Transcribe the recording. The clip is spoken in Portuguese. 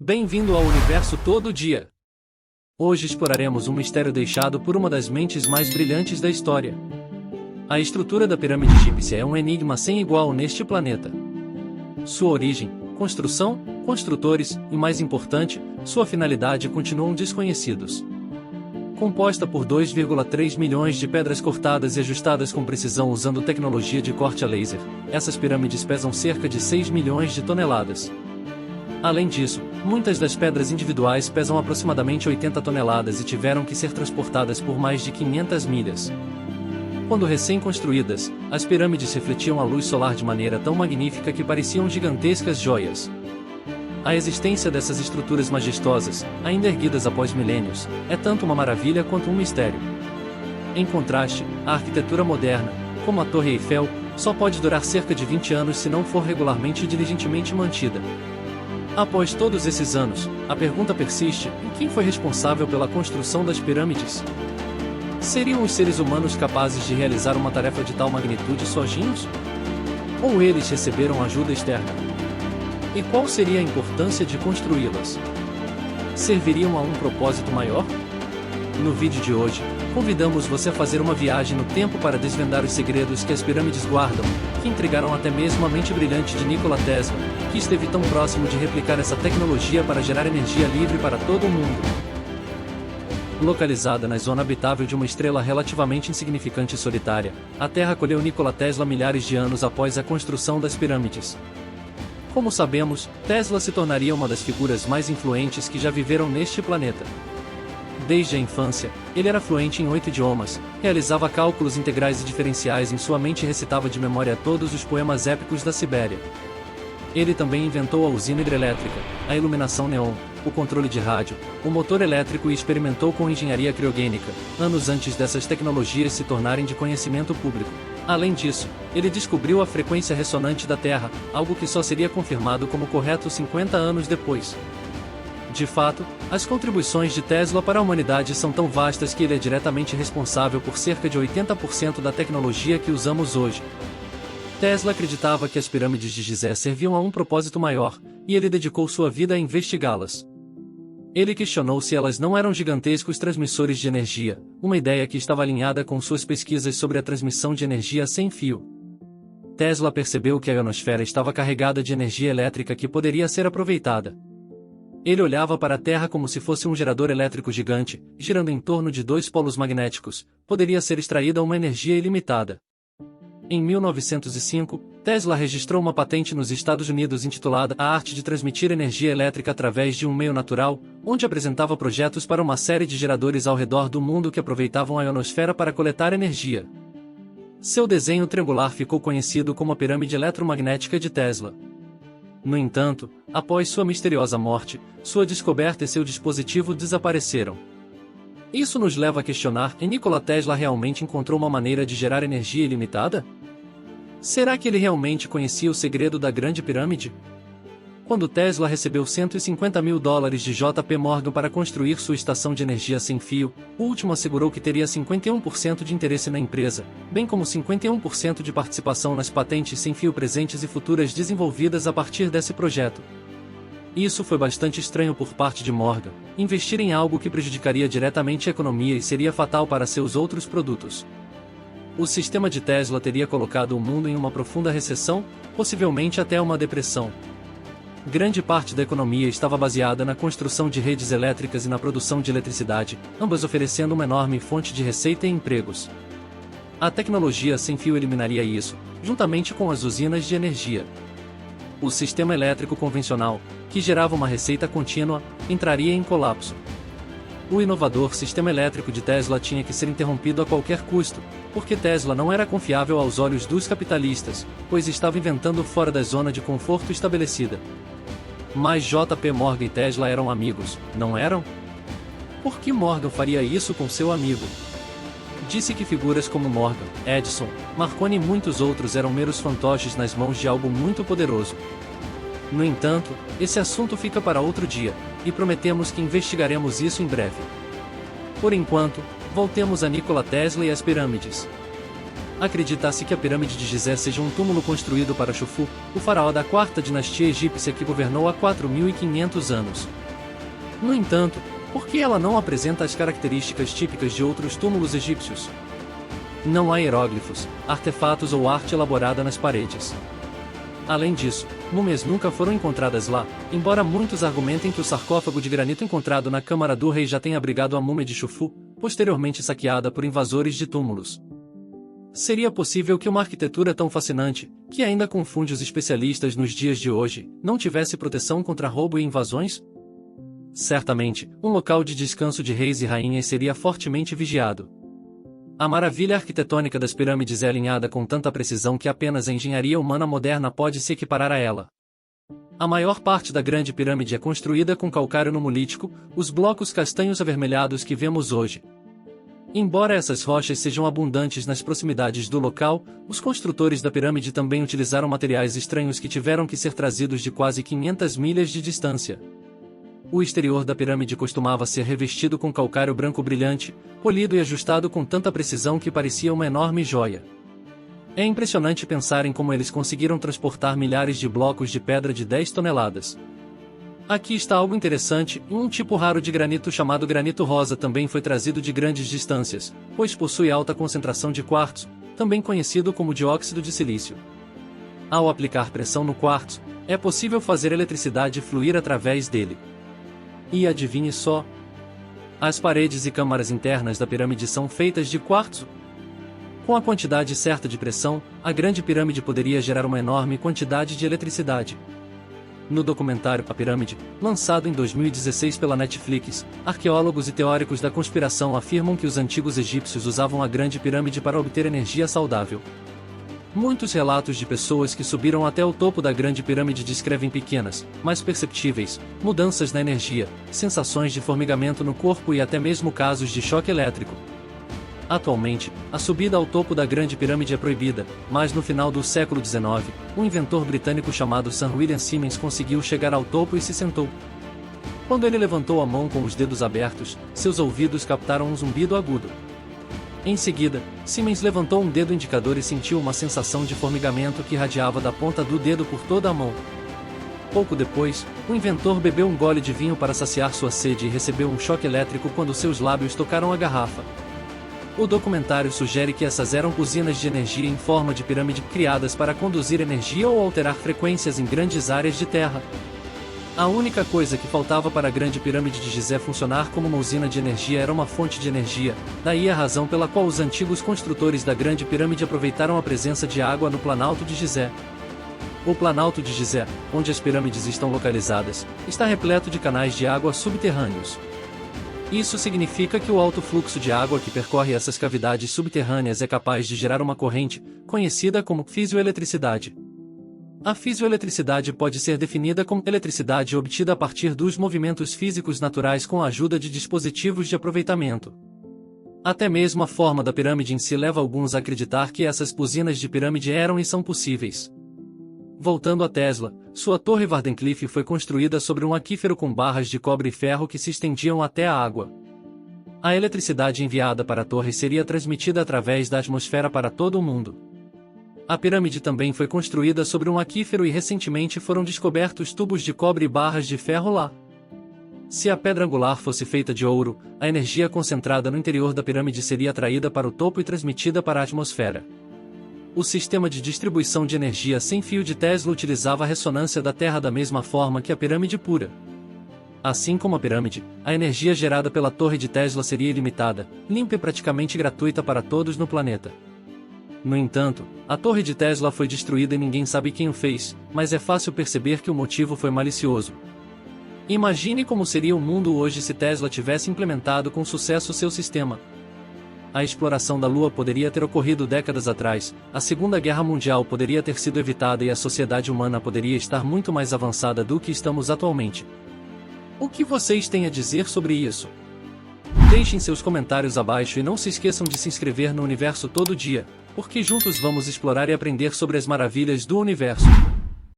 Bem-vindo ao Universo Todo Dia. Hoje exploraremos um mistério deixado por uma das mentes mais brilhantes da história. A estrutura da pirâmide egípcia é um enigma sem igual neste planeta. Sua origem, construção, construtores e, mais importante, sua finalidade continuam desconhecidos. Composta por 2,3 milhões de pedras cortadas e ajustadas com precisão usando tecnologia de corte a laser, essas pirâmides pesam cerca de 6 milhões de toneladas. Além disso, muitas das pedras individuais pesam aproximadamente 80 toneladas e tiveram que ser transportadas por mais de 500 milhas. Quando recém-construídas, as pirâmides refletiam a luz solar de maneira tão magnífica que pareciam gigantescas joias. A existência dessas estruturas majestosas, ainda erguidas após milênios, é tanto uma maravilha quanto um mistério. Em contraste, a arquitetura moderna, como a Torre Eiffel, só pode durar cerca de 20 anos se não for regularmente e diligentemente mantida. Após todos esses anos, a pergunta persiste: quem foi responsável pela construção das pirâmides? Seriam os seres humanos capazes de realizar uma tarefa de tal magnitude sozinhos? Ou eles receberam ajuda externa? E qual seria a importância de construí-las? Serviriam a um propósito maior? No vídeo de hoje, convidamos você a fazer uma viagem no tempo para desvendar os segredos que as pirâmides guardam, que intrigaram até mesmo a mente brilhante de Nikola Tesla, que esteve tão próximo de replicar essa tecnologia para gerar energia livre para todo o mundo. Localizada na zona habitável de uma estrela relativamente insignificante e solitária, a Terra acolheu Nikola Tesla milhares de anos após a construção das pirâmides. Como sabemos, Tesla se tornaria uma das figuras mais influentes que já viveram neste planeta. Desde a infância, ele era fluente em 8 idiomas, realizava cálculos integrais e diferenciais em sua mente e recitava de memória todos os poemas épicos da Sibéria. Ele também inventou a usina hidrelétrica, a iluminação neon, o controle de rádio, o motor elétrico e experimentou com engenharia criogênica, anos antes dessas tecnologias se tornarem de conhecimento público. Além disso, ele descobriu a frequência ressonante da Terra, algo que só seria confirmado como correto 50 anos depois. De fato, as contribuições de Tesla para a humanidade são tão vastas que ele é diretamente responsável por cerca de 80% da tecnologia que usamos hoje. Tesla acreditava que as pirâmides de Gizé serviam a um propósito maior, e ele dedicou sua vida a investigá-las. Ele questionou se elas não eram gigantescos transmissores de energia, uma ideia que estava alinhada com suas pesquisas sobre a transmissão de energia sem fio. Tesla percebeu que a ionosfera estava carregada de energia elétrica que poderia ser aproveitada. Ele olhava para a Terra como se fosse um gerador elétrico gigante, girando em torno de 2 polos magnéticos, poderia ser extraída uma energia ilimitada. Em 1905, Tesla registrou uma patente nos Estados Unidos intitulada A Arte de Transmitir Energia Elétrica através de um Meio Natural, onde apresentava projetos para uma série de geradores ao redor do mundo que aproveitavam a ionosfera para coletar energia. Seu desenho triangular ficou conhecido como a pirâmide eletromagnética de Tesla. No entanto, após sua misteriosa morte, sua descoberta e seu dispositivo desapareceram. Isso nos leva a questionar: Nikola Tesla realmente encontrou uma maneira de gerar energia ilimitada? Será que ele realmente conhecia o segredo da Grande Pirâmide? Quando Tesla recebeu $150 mil de JP Morgan para construir sua estação de energia sem fio, o último assegurou que teria 51% de interesse na empresa, bem como 51% de participação nas patentes sem fio presentes e futuras desenvolvidas a partir desse projeto. Isso foi bastante estranho por parte de Morgan, investir em algo que prejudicaria diretamente a economia e seria fatal para seus outros produtos. O sistema de Tesla teria colocado o mundo em uma profunda recessão, possivelmente até uma depressão. Grande parte da economia estava baseada na construção de redes elétricas e na produção de eletricidade, ambas oferecendo uma enorme fonte de receita e empregos. A tecnologia sem fio eliminaria isso, juntamente com as usinas de energia. O sistema elétrico convencional, que gerava uma receita contínua, entraria em colapso. O inovador sistema elétrico de Tesla tinha que ser interrompido a qualquer custo, porque Tesla não era confiável aos olhos dos capitalistas, pois estava inventando fora da zona de conforto estabelecida. Mas JP Morgan e Tesla eram amigos, não eram? Por que Morgan faria isso com seu amigo? Disse que figuras como Morgan, Edison, Marconi e muitos outros eram meros fantoches nas mãos de algo muito poderoso. No entanto, esse assunto fica para outro dia, e prometemos que investigaremos isso em breve. Por enquanto, voltemos a Nikola Tesla e as pirâmides. Acredita-se que a pirâmide de Gizé seja um túmulo construído para Xufu, o faraó da quarta dinastia egípcia que governou há 4.500 anos. No entanto, por que ela não apresenta as características típicas de outros túmulos egípcios? Não há hieróglifos, artefatos ou arte elaborada nas paredes. Além disso, múmias nunca foram encontradas lá, embora muitos argumentem que o sarcófago de granito encontrado na Câmara do Rei já tenha abrigado a múmia de Xufu, posteriormente saqueada por invasores de túmulos. Seria possível que uma arquitetura tão fascinante, que ainda confunde os especialistas nos dias de hoje, não tivesse proteção contra roubo e invasões? Certamente, um local de descanso de reis e rainhas seria fortemente vigiado. A maravilha arquitetônica das pirâmides é alinhada com tanta precisão que apenas a engenharia humana moderna pode se equiparar a ela. A maior parte da Grande Pirâmide é construída com calcário numulítico, os blocos castanhos avermelhados que vemos hoje. Embora essas rochas sejam abundantes nas proximidades do local, os construtores da pirâmide também utilizaram materiais estranhos que tiveram que ser trazidos de quase 500 milhas de distância. O exterior da pirâmide costumava ser revestido com calcário branco brilhante, polido e ajustado com tanta precisão que parecia uma enorme joia. É impressionante pensar em como eles conseguiram transportar milhares de blocos de pedra de 10 toneladas. Aqui está algo interessante: um tipo raro de granito chamado granito rosa também foi trazido de grandes distâncias, pois possui alta concentração de quartzo, também conhecido como dióxido de silício. Ao aplicar pressão no quartzo, é possível fazer eletricidade fluir através dele. E adivinhe só? As paredes e câmaras internas da pirâmide são feitas de quartzo. Com a quantidade certa de pressão, a Grande Pirâmide poderia gerar uma enorme quantidade de eletricidade. No documentário A Pirâmide, lançado em 2016 pela Netflix, arqueólogos e teóricos da conspiração afirmam que os antigos egípcios usavam a Grande Pirâmide para obter energia saudável. Muitos relatos de pessoas que subiram até o topo da Grande Pirâmide descrevem pequenas, mas perceptíveis, mudanças na energia, sensações de formigamento no corpo e até mesmo casos de choque elétrico. Atualmente, a subida ao topo da Grande Pirâmide é proibida, mas no final do século XIX, um inventor britânico chamado Sir William Simmons conseguiu chegar ao topo e se sentou. Quando ele levantou a mão com os dedos abertos, seus ouvidos captaram um zumbido agudo. Em seguida, Simmons levantou um dedo indicador e sentiu uma sensação de formigamento que irradiava da ponta do dedo por toda a mão. Pouco depois, o inventor bebeu um gole de vinho para saciar sua sede e recebeu um choque elétrico quando seus lábios tocaram a garrafa. O documentário sugere que essas eram usinas de energia em forma de pirâmide criadas para conduzir energia ou alterar frequências em grandes áreas de terra. A única coisa que faltava para a Grande Pirâmide de Gizé funcionar como uma usina de energia era uma fonte de energia, daí a razão pela qual os antigos construtores da Grande Pirâmide aproveitaram a presença de água no Planalto de Gizé. O Planalto de Gizé, onde as pirâmides estão localizadas, está repleto de canais de água subterrâneos. Isso significa que o alto fluxo de água que percorre essas cavidades subterrâneas é capaz de gerar uma corrente, conhecida como fisioeletricidade. A fisioeletricidade pode ser definida como eletricidade obtida a partir dos movimentos físicos naturais com a ajuda de dispositivos de aproveitamento. Até mesmo a forma da pirâmide em si leva alguns a acreditar que essas usinas de pirâmide eram e são possíveis. Voltando a Tesla, sua torre Wardenclyffe foi construída sobre um aquífero com barras de cobre e ferro que se estendiam até a água. A eletricidade enviada para a torre seria transmitida através da atmosfera para todo o mundo. A pirâmide também foi construída sobre um aquífero e recentemente foram descobertos tubos de cobre e barras de ferro lá. Se a pedra angular fosse feita de ouro, a energia concentrada no interior da pirâmide seria atraída para o topo e transmitida para a atmosfera. O sistema de distribuição de energia sem fio de Tesla utilizava a ressonância da Terra da mesma forma que a pirâmide pura. Assim como a pirâmide, a energia gerada pela torre de Tesla seria ilimitada, limpa e praticamente gratuita para todos no planeta. No entanto, a torre de Tesla foi destruída e ninguém sabe quem o fez, mas é fácil perceber que o motivo foi malicioso. Imagine como seria o mundo hoje se Tesla tivesse implementado com sucesso seu sistema. A exploração da Lua poderia ter ocorrido décadas atrás, a Segunda Guerra Mundial poderia ter sido evitada e a sociedade humana poderia estar muito mais avançada do que estamos atualmente. O que vocês têm a dizer sobre isso? Deixem seus comentários abaixo e não se esqueçam de se inscrever no Universo Todo Dia, porque juntos vamos explorar e aprender sobre as maravilhas do universo.